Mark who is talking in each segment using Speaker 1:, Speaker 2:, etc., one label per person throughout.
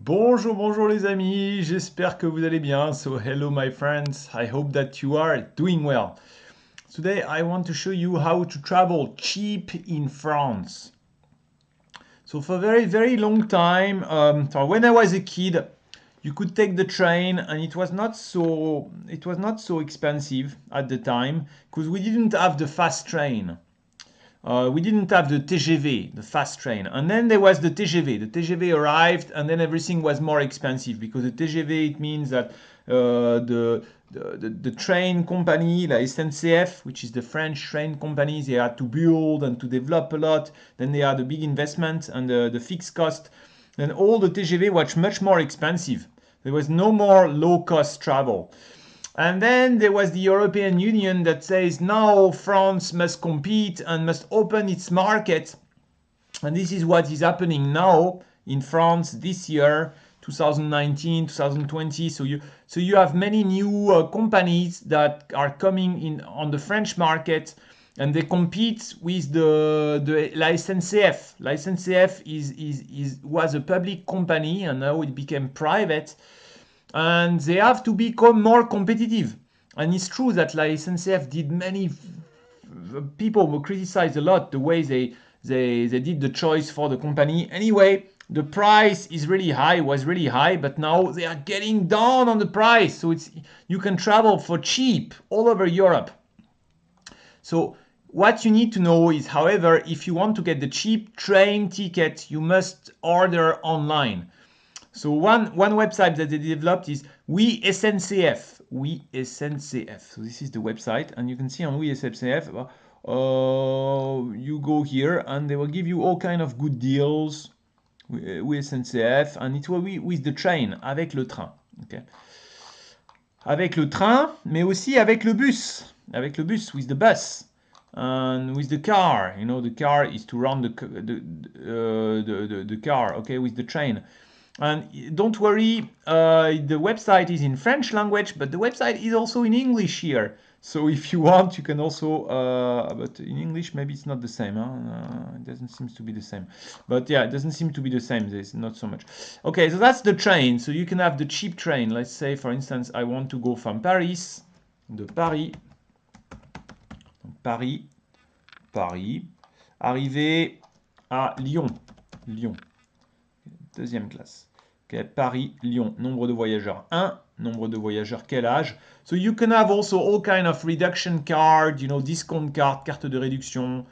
Speaker 1: Bonjour, bonjour les amis, j'espère que vous allez bien. So hello my friends, I hope that you are doing well. Today I want to show you how to travel cheap in France. So for a very, very long time, so when I was a kid, you could take the train and it was not so expensive at the time because we didn't have the fast train. We didn't have the TGV, the fast train. And then there was the TGV. The TGV arrived, and then everything was more expensive because the TGV, it means that the train company, la SNCF, which is the French train company, they had to build and to develop a lot. Then they had a big investment and the fixed cost. Then all the TGV was much more expensive. There was no more low-cost travel. And then there was the European Union that says now France must compete and must open its market. And this is what is happening now in France this year, 2019, 2020. So you have many new companies that are coming in on the French market, and they compete with the La SNCF. La SNCF was a public company and now it became private, and they have to become more competitive. And it's true that La SNCF did many people will criticize a lot the way they did the choice for the company. Anyway, the price is really high, was really high, but now they are getting down on the price, so it's you can travel for cheap all over Europe. So what you need to know is, however, if you want to get the cheap train ticket, you must order online. So one website that they developed is We SNCF. We SNCF. So this is the website, and you can see on We SNCF, you go here, and they will give you all kind of good deals. We SNCF, and it will be with the train, avec le train. Okay. Avec le train, mais aussi avec le bus. Avec le bus, with the bus. And with the car, the car is to run the car, okay, with the train. And don't worry, the website is in French language, but the website is also in English here. So if you want, you can also, but in English maybe it's not the same. It doesn't seem to be the same. But yeah, it doesn't seem to be the same. There's not so much. Okay, so that's the train. So you can have the cheap train. Let's say, for instance, I want to go from Paris, de Paris, Paris, Paris, arriver à Lyon, Lyon. Deuxième classe. Okay, Paris, Lyon. Nombre de voyageurs 1. Nombre de voyageurs quel âge? So you can have also all kind of reduction card, discount card, carte de réduction.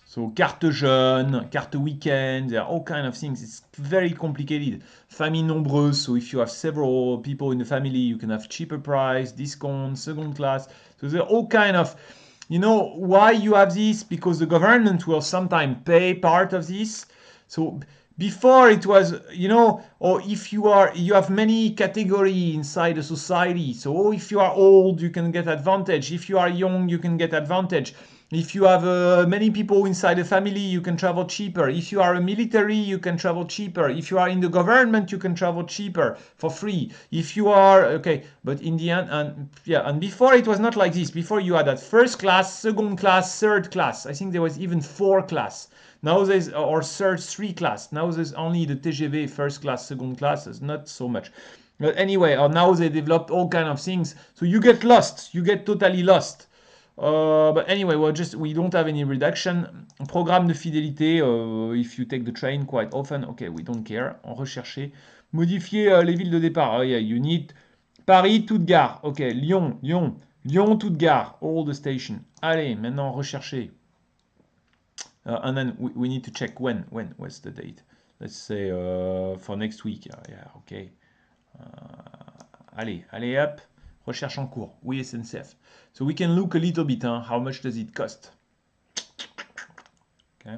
Speaker 1: So carte jeune, carte weekend, there are all kind of things. It's very complicated. Famille nombreuse, so if you have several people in the family, you can have cheaper price, discount, second class. So there are all kind of, why you have this? Because the government will sometimes pay part of this. So before it was, or if you have many category inside a society. So if you are old, you can get advantage. If you are young, you can get advantage. If you have many people inside a family, you can travel cheaper. If you are a military, you can travel cheaper. If you are in the government, you can travel cheaper for free. If you are, okay, but in the end, and before it was not like this. Before you had that first class, second class, third class. I think there was even 4 class. Now there's, or third 3 class. Now there's only the TGV, first class, second class. There's not so much. But anyway, now they developed all kind of things. So you get lost. You get totally lost. But anyway, we don't have any reduction. Programme de fidélité, if you take the train quite often, okay, we don't care. En rechercher. Modifier les villes de départ. Oh, yeah, you need Paris, toute gare. Ok, Lyon, Lyon, Lyon, toute gare. All the station. Allez, maintenant rechercher. And then we need to check when. What's the date? Let's say for next week. Yeah, okay. Allez, allez, hop. Recherche en cours. Oui, SNCF. So we can look a little bit, how much does it cost? Okay.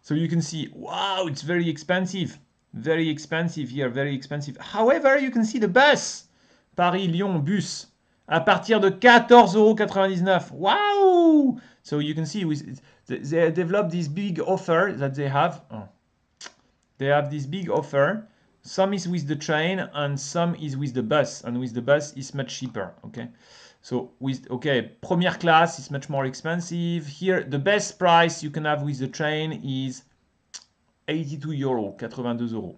Speaker 1: So you can see, wow, it's very expensive. Very expensive here, very expensive. However, you can see the bus. Paris-Lyon bus. À partir de 14,99 €. Wow! So you can see they developed this big offer that they have. Oh. They have this big offer. Some is with the train and some is with the bus. And with the bus, it's much cheaper. Okay. So première class is much more expensive. Here, the best price you can have with the train is 82 euros, 82 euros.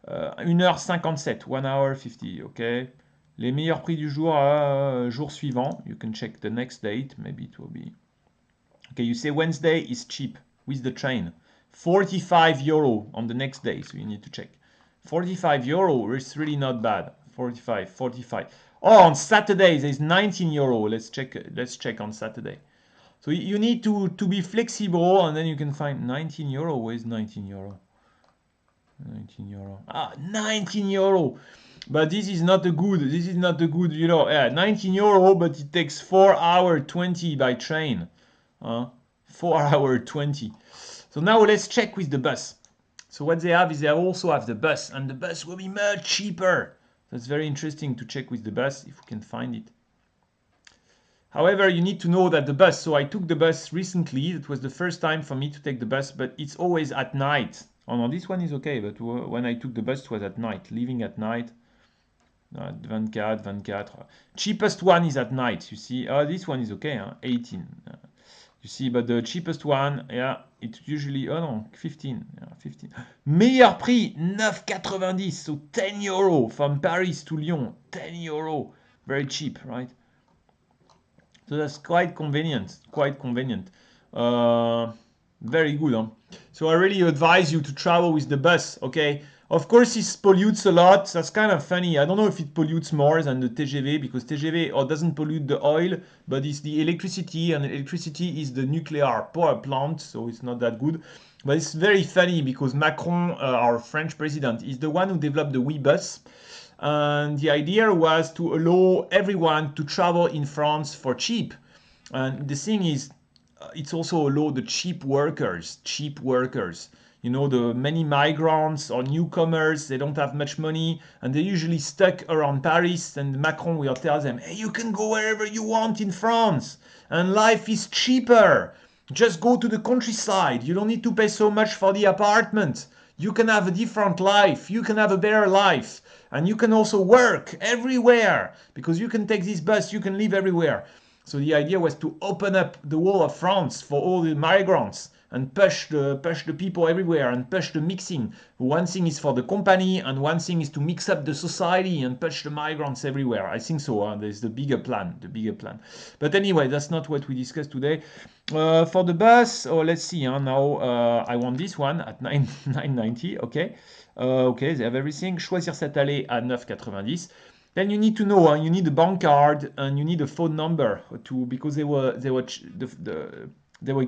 Speaker 1: 1h57, 1 hour 50, ok. Les meilleurs prix du jour, jour suivant. You can check the next date, maybe it will be. Okay, you say Wednesday is cheap with the train. 45 euro on the next day, so you need to check. 45 euro is really not bad. 45, 45. Oh, on Saturday there's 19 euro. Let's check on Saturday. So you need to be flexible, and then you can find 19 euro. Where's 19 euro? 19 euro. Ah, 19 euro. But this is not a good, you know, 19 euro, but it takes 4 hours 20 by train. 4 hours 20. So now let's check with the bus. So what they have is they also have the bus, and the bus will be much cheaper. That's very interesting to check with the bus if we can find it. However, you need to know that the bus, so I took the bus recently. It was the first time for me to take the bus, but it's always at night. Oh no, this one is okay, but when I took the bus, it was at night, leaving at night. 24. Cheapest one is at night, you see. This one is okay, 18. You see, but the cheapest one, yeah, it's usually, oh no, 15. Yeah, 15. Meilleur prix, 9,90, so 10 euro from Paris to Lyon, 10 euro. Very cheap, right? So that's quite convenient, very good, huh? So I really advise you to travel with the bus, okay? Of course, it pollutes a lot. That's kind of funny. I don't know if it pollutes more than the TGV, because TGV doesn't pollute the oil, but it's the electricity, and electricity is the nuclear power plant, so it's not that good. But it's very funny because Macron, our French president, is the one who developed the WeBus. And the idea was to allow everyone to travel in France for cheap. And the thing is, it's also allow the cheap workers. You know, the many migrants or newcomers, they don't have much money, and they're usually stuck around Paris, and Macron will tell them, hey, you can go wherever you want in France, and life is cheaper. Just go to the countryside. You don't need to pay so much for the apartment. You can have a different life. You can have a better life. And you can also work everywhere, because you can take this bus, you can live everywhere. So the idea was to open up the whole of France for all the migrants and push the people everywhere and push the mixing. One thing is for the company, and one thing is to mix up the society and push the migrants everywhere. I think so. There's the bigger plan. But anyway, that's not what we discussed today. For the bus, let's see. Now I want this one at 990. Okay. Okay, they have everything. Choisir cette allée à 9,90. Then you need to know, you need a bank card and you need a phone number because they will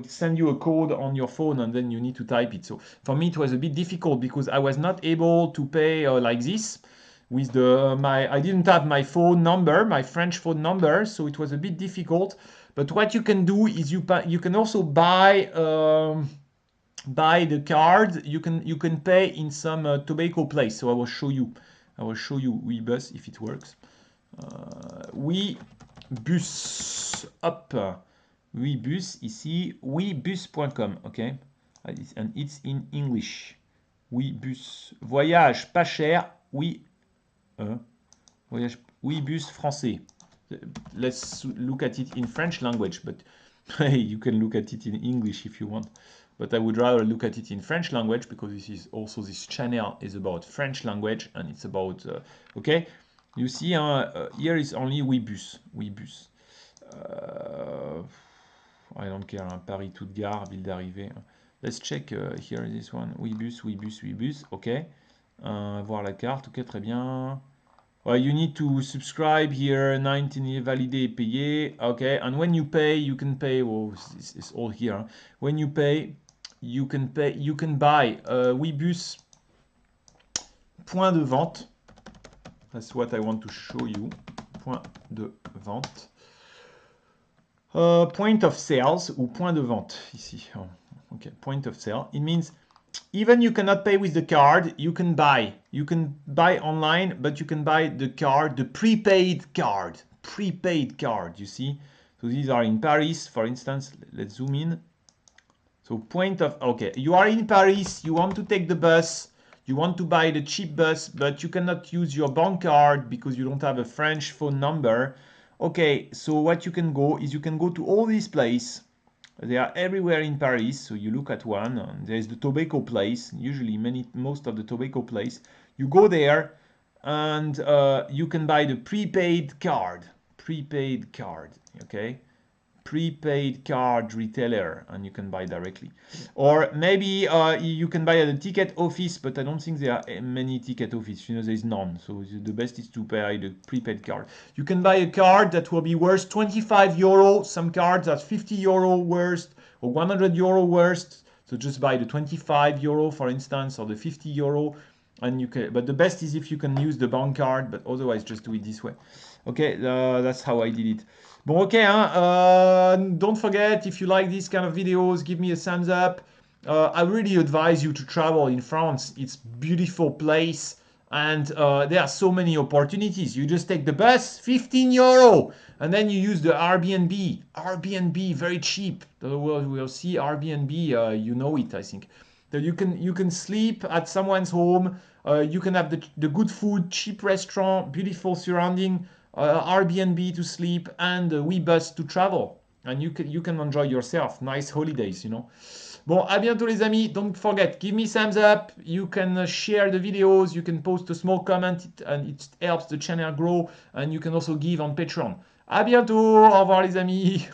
Speaker 1: send you a code on your phone, and then you need to type it. So for me it was a bit difficult because I was not able to pay like this with I didn't have my phone number, my French phone number, so it was a bit difficult. But what you can do is you can also buy the card. You can pay in some tobacco place. So I will show you WeBus if it works. WeBus, hop, WeBus ici, WeBus.com, okay, and it's in English. WeBus, voyage pas cher, voyage, WeBus français. Let's look at it in French language, but hey, you can look at it in English if you want. But I would rather look at it in French language, because this channel is about French language, and it's about, okay, you see, here is only WeBus. I don't care, Paris toute gare, ville d'arrivée. Let's check here, this one, WeBus, ok. Voir la carte, ok, très bien. Well, you need to subscribe here, 19 validé, payé, okay. And when you pay, you can pay, well, it's all here. When you pay, you can buy WeBus point de vente. That's what I want to show you. Point de vente. Point of sales ou point de vente ici. Oh, okay, point of sale. It means even you cannot pay with the card, you can buy. You can buy online, but you can buy the card, the prepaid card. You see. So these are in Paris, for instance. Let's zoom in. So okay, you are in Paris, you want to take the bus, you want to buy the cheap bus, but you cannot use your bank card because you don't have a French phone number. Okay, so what you can go is you can go to all these places. They are everywhere in Paris, so you look at one. And there is the Tobacco Place. Usually, most of the Tobacco Place. You go there, and you can buy the prepaid card. Prepaid card, okay? Prepaid card retailer, and you can buy directly. Or maybe you can buy at a ticket office, but I don't think there are many ticket offices. You know, there is none. So the best is to buy the prepaid card. You can buy a card that will be worth 25 euro. Some cards are 50 euro worth or 100 euro worth. So just buy the 25 euro, for instance, or the 50 euro. And you can, but the best is if you can use the bank card, but otherwise just do it this way. Okay, that's how I did it. Bon, ok, hein, don't forget, if you like these kind of videos, give me a thumbs up. I really advise you to travel in France. It's a beautiful place, and there are so many opportunities. You just take the bus, 15 euro, and then you use the Airbnb. Airbnb, very cheap. We'll see Airbnb, you know it, I think. So you can sleep at someone's home. You can have the good food, cheap restaurant, beautiful surrounding, Airbnb to sleep, and WeBus to travel. And you can enjoy yourself. Nice holidays, you know. Bon, à bientôt les amis. Don't forget, give me thumbs up. You can share the videos. You can post a small comment, and it helps the channel grow. And you can also give on Patreon. À bientôt. Au revoir les amis.